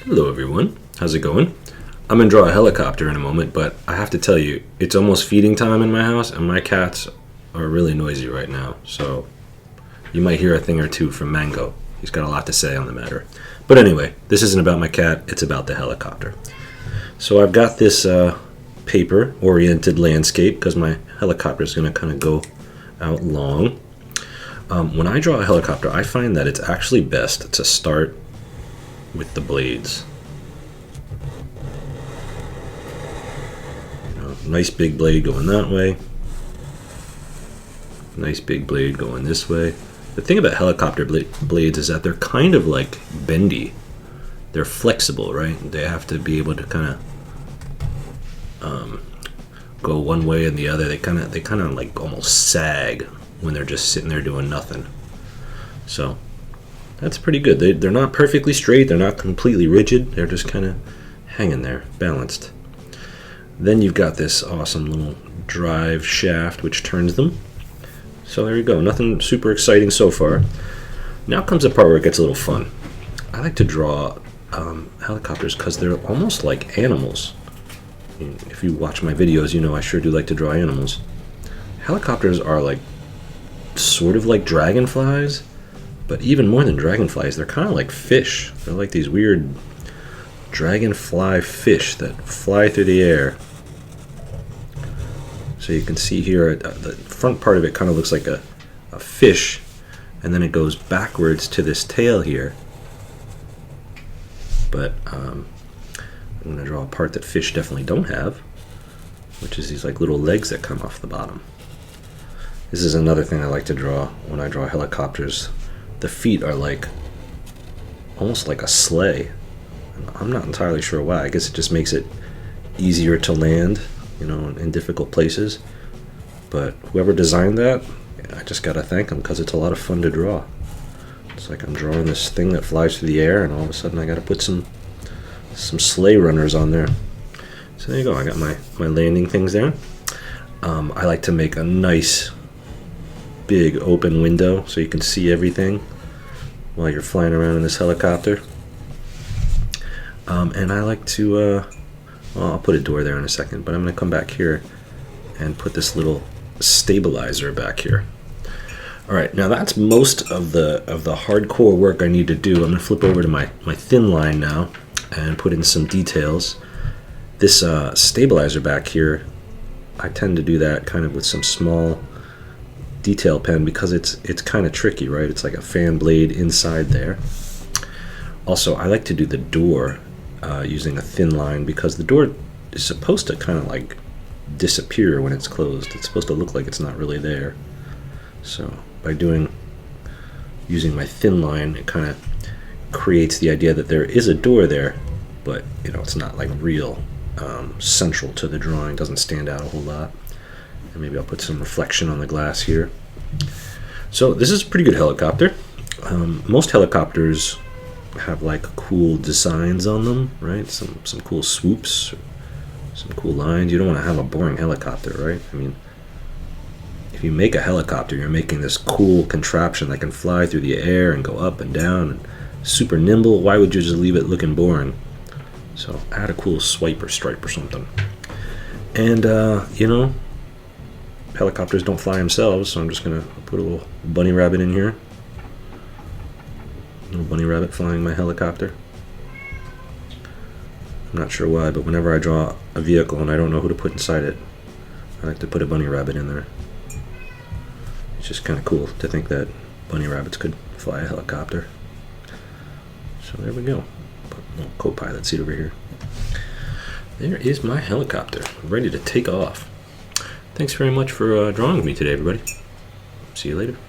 Hello everyone, how's it going? I'm gonna draw a helicopter in a moment, but I have to tell you, it's almost feeding time in my house and my cats are really noisy right now, so you might hear a thing or two from Mango. He's got a lot to say on the matter. But anyway, this isn't about my cat, it's about the helicopter. So I've got this paper-oriented landscape because my helicopter is gonna kind of go out long. When I draw a helicopter, I find that it's actually best to start with the blades. Nice big blade going that way. Nice big blade going this way. The thing about helicopter blades is that they're kind of like bendy. They're flexible, right? They have to be able to kind of go one way and the other. They kind of like almost sag when they're just sitting there doing nothing. So that's pretty good. They're not perfectly straight. They're not completely rigid. They're just kind of hanging there, balanced. Then you've got this awesome little drive shaft which turns them. So there you go. Nothing super exciting so far. Now comes the part where it gets a little fun. I like to draw helicopters because they're almost like animals. I mean, if you watch my videos, you know I sure do like to draw animals. Helicopters are like sort of like dragonflies, but even more than dragonflies, they're kind of like fish. They're like these weird dragonfly fish that fly through the air. So you can see here, the front part of it kind of looks like a fish, and then it goes backwards to this tail here. But I'm going to draw a part that fish definitely don't have, which is these like little legs that come off the bottom. This is another thing I like to draw when I draw helicopters. The feet are like almost like a sleigh. I'm not entirely sure why. I guess it just makes it easier to land, you know, in difficult places. But whoever designed that, I just gotta thank them because it's a lot of fun to draw. It's like I'm drawing this thing that flies through the air, and all of a sudden I gotta put some sleigh runners on there. So there you go. I got my landing things there. I like to make a nice big open window so you can see everything while you're flying around in this helicopter. And I like to, well, I'll put a door there in a second, but I'm going to come back here and put this little stabilizer back here. Alright, now that's most of the hardcore work I need to do. I'm going to flip over to my thin line now and put in some details. This stabilizer back here, I tend to do that kind of with some small detail pen because it's kind of tricky, right? It's like a fan blade inside there. Also, I like to do the door using a thin line because the door is supposed to kind of like disappear when it's closed. It's supposed to look like it's not really there. So by using my thin line, it kind of creates the idea that there is a door there, but you know, it's not like real central to the drawing. It doesn't stand out a whole lot. And maybe I'll put some reflection on the glass here. So this is a pretty good helicopter. Most helicopters have like cool designs on them, right? Some cool swoops, some cool lines. You don't want to have a boring helicopter, right? I mean, if you make a helicopter, you're making this cool contraption that can fly through the air and go up and down and super nimble. Why would you just leave it looking boring? So add a cool swipe or stripe or something. And you know, helicopters don't fly themselves, so I'm just gonna put a little bunny rabbit in here. Little bunny rabbit flying my helicopter. I'm not sure why, but whenever I draw a vehicle and I don't know who to put inside it, I like to put a bunny rabbit in there. It's just kind of cool to think that bunny rabbits could fly a helicopter. So there we go. Put a little co-pilot seat over here. There is my helicopter, ready to take off. Thanks very much for drawing with me today, everybody. See you later.